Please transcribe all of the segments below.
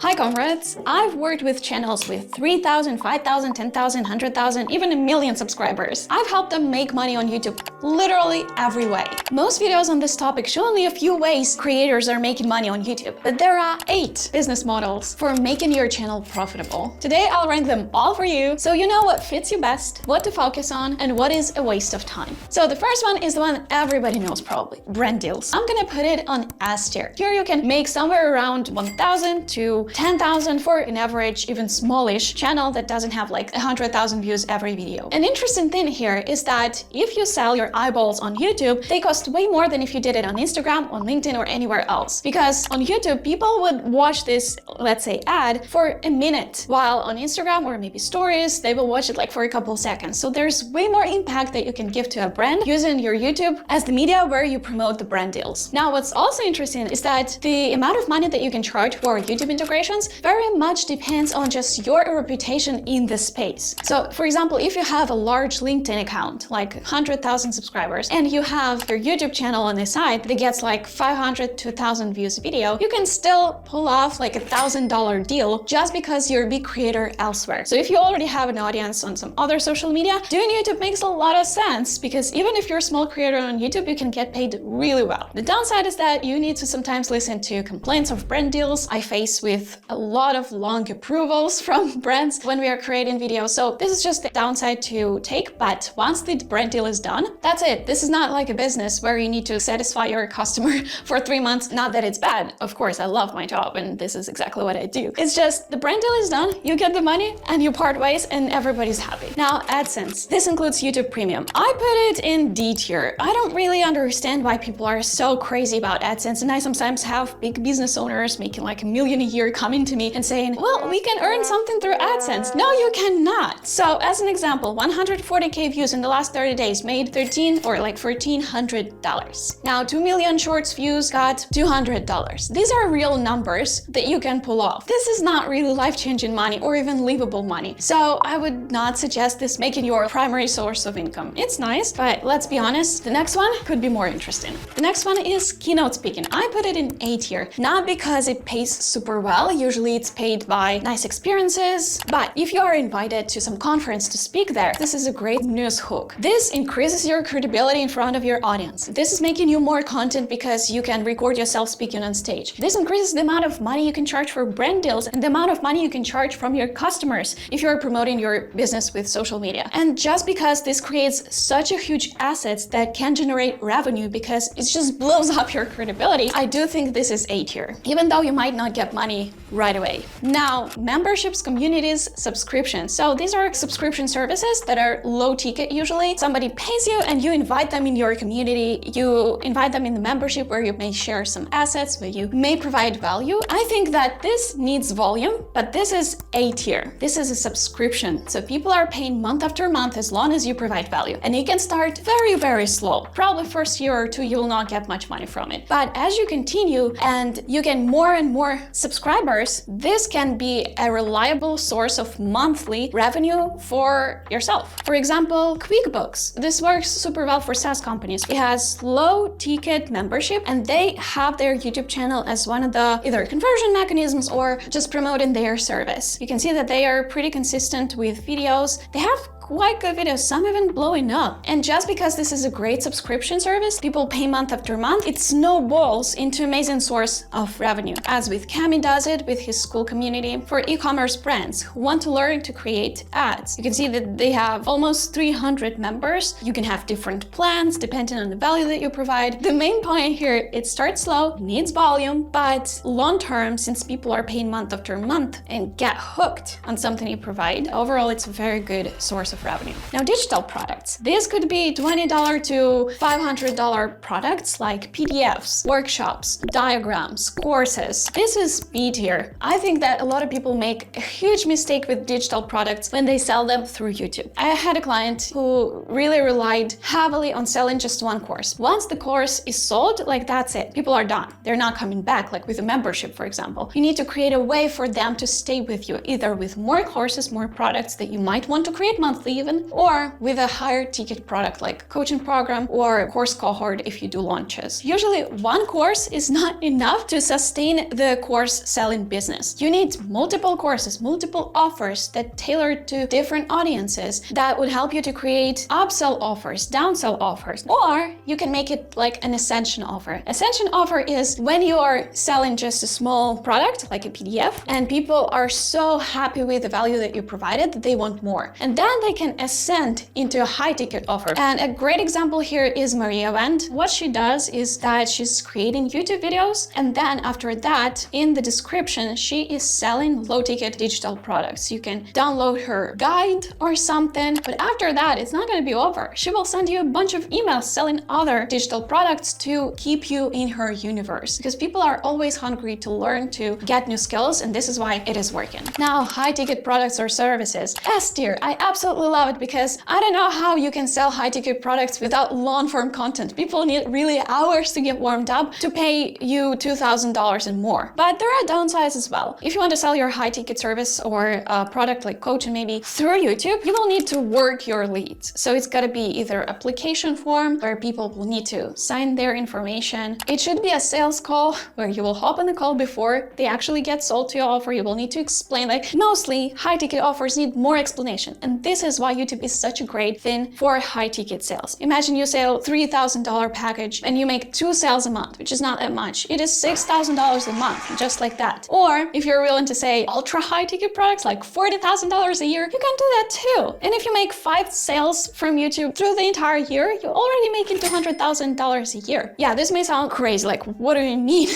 Hi comrades! I've worked with channels with 3,000, 5,000, 10,000, 100,000, even a million subscribers. I've helped them make money on YouTube literally every way. Most videos on this topic show only a few ways creators are making money on YouTube, but there are 8 business models for making your channel profitable. Today I'll rank them all for you so you know what fits you best, what to focus on, and what is a waste of time. So the first one is the one everybody knows probably, brand deals. I'm gonna put it on S tier. Here you can make somewhere around 1,000 to 10,000 for an average, even smallish channel that doesn't have like 100,000 views every video. An interesting thing here is that if you sell your eyeballs on YouTube, they cost way more than if you did it on Instagram, on LinkedIn, or anywhere else. Because on YouTube, people would watch this, let's say, ad for a minute, while on Instagram or maybe stories, they will watch it like for a couple seconds. So there's way more impact that you can give to a brand using your YouTube as the media where you promote the brand deals. Now, what's also interesting is that the amount of money that you can charge for YouTube integrations very much depends on just your reputation in the space. So for example, if you have a large LinkedIn account, like 100,000 subscribers, and you have your YouTube channel on the side that gets like 500 to 1,000 views a video, you can still pull off like $1,000 deal just because you're a big creator elsewhere. So if you already have an audience on some other social media, doing YouTube makes a lot of sense because even if you're a small creator on YouTube, you can get paid really well. The downside is that you need to sometimes listen to complaints of brand deals. I face with a lot of long approvals from brands when we are creating videos. So this is just the downside to take, but once the brand deal is done, that's it. This is not like a business where you need to satisfy your customer for 3 months. Not that it's bad. Of course, I love my job and this is exactly what I do. It's just the brand deal is done, you get the money and you part ways and everybody's happy. Now, AdSense. This includes YouTube Premium. I put it in D tier. I don't really understand why people are so crazy about AdSense, and I sometimes have big business owners making like $1 million a year coming to me and saying, well, we can earn something through AdSense. No, you cannot. So as an example, 140K views in the last 30 days made $1,400. Now 2 million shorts views got $200. These are real numbers that you can pull off. This is not really life-changing money or even livable money. So I would not suggest this making your primary source of income. It's nice, but let's be honest, the next one could be more interesting. The next one is Keynote speaking. I put it in A tier, not because it pays super well. Usually it's paid by nice experiences, but if you are invited to some conference to speak there, this is a great news hook. This increases your credibility in front of your audience. This is making you more content because you can record yourself speaking on stage. This increases the amount of money you can charge for brand deals and the amount of money you can charge from your customers if you're promoting your business with social media. And just because this creates such a huge asset that can generate revenue because it just blows up your credibility, I do think this is A tier, even though you might not get money right away. Now, memberships, communities, subscriptions. So these are subscription services that are low ticket usually. Somebody pays you and you invite them in your community. You invite them in the membership where you may share some assets, where you may provide value. I think that this needs volume, but this is A tier. This is a subscription. So people are paying month after month as long as you provide value. And you can start very, very slow. Probably first year or 2, you will not get much money from it. But as you continue and you get more and more subscribers, this can be a reliable source of monthly revenue for yourself. For example, QuickBooks. This works super well for SaaS companies. It has low ticket membership and they have their YouTube channel as one of the either conversion mechanisms or just promoting their service. You can see that they are pretty consistent with videos. They have quite good videos, some even blowing up. And just because this is a great subscription service, people pay month after month, it snowballs into amazing source of revenue. As with Cami does it with his school community for e-commerce brands who want to learn to create ads. You can see that they have almost 300 members. You can have different plans depending on the value that you provide. The main point here, it starts slow, needs volume, but long term, since people are paying month after month and get hooked on something you provide, overall, it's a very good source of revenue. Now, digital products. This could be $20 to $500 products like PDFs, workshops, diagrams, courses. This is B tier. I think that a lot of people make a huge mistake with digital products when they sell them through YouTube. I had a client who really relied heavily on selling just one course. Once the course is sold, like that's it. People are done. They're not coming back, like with a membership, for example. You need to create a way for them to stay with you, either with more courses, more products that you might want to create monthly monthly even, or with a higher ticket product like coaching program or course cohort if you do launches. Usually one course is not enough to sustain the course selling business. You need multiple courses, multiple offers that tailor to different audiences that would help you to create upsell offers, downsell offers, or you can make it like an ascension offer. Ascension offer is when you are selling just a small product like a PDF and people are so happy with the value that you provided that they want more. And then they can ascend into a high ticket offer. And a great example here is Maria Wendt. What she does is that she's creating YouTube videos, and then after that, in the description, she is selling low ticket digital products. You can download her guide or something, but after that, it's not going to be over. She will send you a bunch of emails selling other digital products to keep you in her universe, because people are always hungry to learn, to get new skills, and this is why it is working. Now, high ticket products or services. S tier, I absolutely love it because I don't know how you can sell high ticket products without long form content. People need really hours to get warmed up to pay you $2,000 and more. But there are downsides as well. If you want to sell your high ticket service or a product like coaching maybe through YouTube, you will need to work your leads. So it's got to be either application form where people will need to sign their information. It should be a sales call where you will hop on the call before they actually get sold to your offer. You will need to explain, like mostly high ticket offers need more explanation. And this is why YouTube is such a great thing for high ticket sales. Imagine you sell $3,000 package and you make 2 sales a month, which is not that much. It is $6,000 a month, just like that. Or if you're willing to say ultra high ticket products like $40,000 a year, you can do that too. And if you make 5 sales from YouTube through the entire year, you're already making $200,000 a year. Yeah, this may sound crazy, like what do you mean?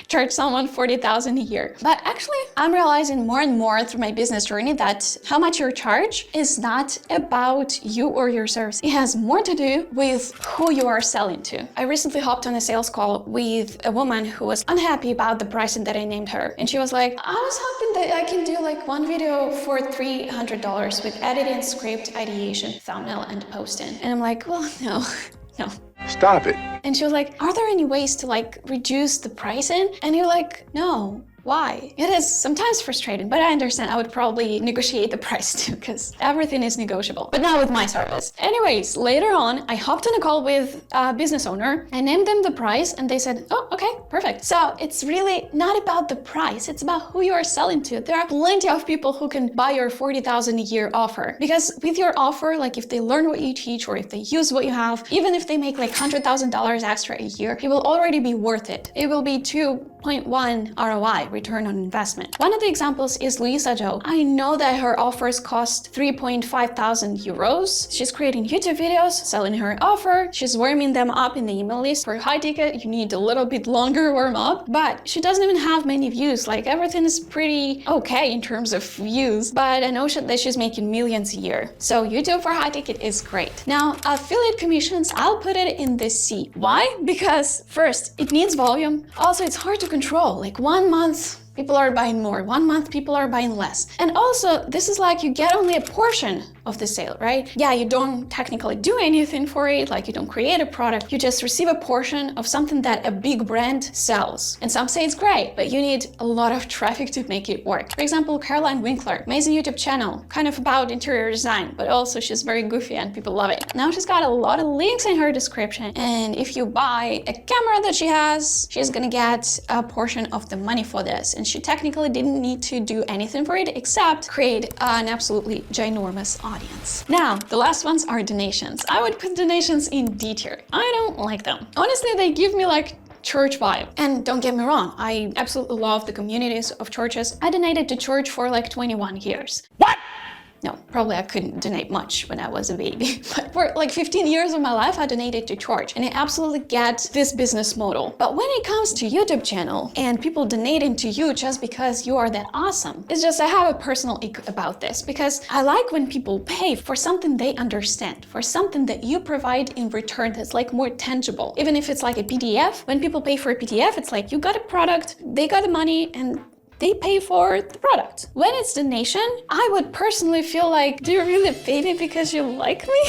Charge someone $40,000 a year. But actually, I'm realizing more and more through my business journey that how much you charge is not about you or your service. It has more to do with who you are selling to. I recently hopped on a sales call with a woman who was unhappy about the pricing that I named her. And she was like, I was hoping that I can do like one video for $300 with editing, script, ideation, thumbnail, and posting. And I'm like, well, no. Stop it. And she was like, are there any ways to like reduce the pricing? And you're like, no. Why? It is sometimes frustrating, but I understand. I would probably negotiate the price too, because everything is negotiable, but not with my service. Anyways, later on, I hopped on a call with a business owner. I named them the price and they said, oh, okay, perfect. So it's really not about the price. It's about who you are selling to. There are plenty of people who can buy your $40,000 a year offer, because with your offer, like if they learn what you teach or if they use what you have, even if they make like $100,000 extra a year, it will already be worth it. It will be 2.1 ROI, return on investment. One of the examples is Louisa Jo. I know that her offers cost 3.5 thousand euros. She's creating YouTube videos, selling her offer. She's warming them up in the email list. For high ticket, you need a little bit longer warm up, but she doesn't even have many views. Like everything is pretty okay in terms of views, but I know that she's making millions a year. So YouTube for high ticket is great. Now, affiliate commissions, I'll put it in the C. Why? Because first, it needs volume. Also, it's hard to control. Like 1 month, people are buying more. 1 month, people are buying less. And also, this is like you get only a portion of the sale, right? Yeah, you don't technically do anything for it, like you don't create a product, you just receive a portion of something that a big brand sells. And some say it's great, but you need a lot of traffic to make it work. For example, Caroline Winkler, amazing YouTube channel, kind of about interior design, but also she's very goofy and people love it. Now she's got a lot of links in her description, and if you buy a camera that she has, she's gonna get a portion of the money for this. And she technically didn't need to do anything for it except create an absolutely ginormous audience. Now, the last ones are donations. I would put donations in D tier. I don't like them. Honestly, they give me like church vibe. And don't get me wrong, I absolutely love the communities of churches. I donated to church for like 21 years. What? No, probably I couldn't donate much when I was a baby, but for like 15 years of my life, I donated to church, and I absolutely get this business model. But when it comes to YouTube channel and people donating to you just because you are that awesome, it's just I have a personal ick about this, because I like when people pay for something they understand, for something that you provide in return that's like more tangible. Even if it's like a PDF, when people pay for a PDF, it's like you got a product, they got the money, and they pay for the product. When it's donation, I would personally feel like, do you really pay me because you like me?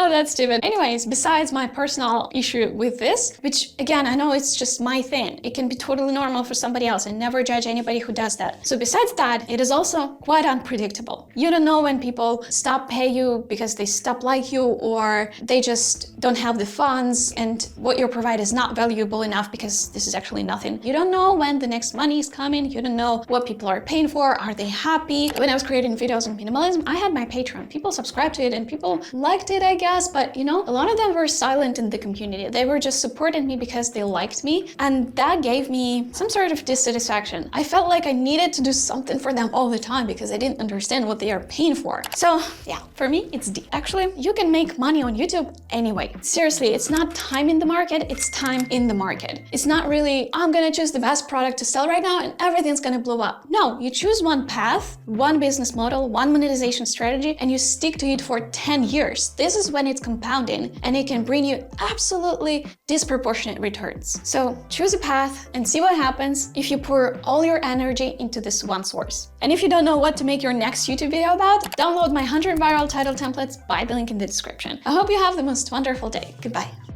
Oh, that's stupid. Anyways, besides my personal issue with this, which again, I know it's just my thing. It can be totally normal for somebody else, and never judge anybody who does that. So besides that, it is also quite unpredictable. You don't know when people stop pay you because they stop like you, or they just don't have the funds and what you provide is not valuable enough because this is actually nothing. You don't know when the next money is coming. You don't know what people are paying for. Are they happy? When I was creating videos on minimalism, I had my Patreon. People subscribed to it and people liked it, I guess, but you know, a lot of them were silent in the community. They were just supporting me because they liked me, and that gave me some sort of dissatisfaction. I felt like I needed to do something for them all the time because I didn't understand what they are paying for. So yeah, for me, it's D. Actually, you can make money on YouTube anyway. Seriously, it's not time in the market, it's time in the market. It's not really, I'm gonna choose the best product to sell right now and everything's gonna blow up. No, you choose one path, one business model, one monetization strategy, and you stick to it for 10 years. This is when it's compounding and it can bring you absolutely disproportionate returns. So choose a path and see what happens if you pour all your energy into this one source. And if you don't know what to make your next YouTube video about, download my 100 viral title templates by the link in the description. I hope you have the most wonderful day. Goodbye.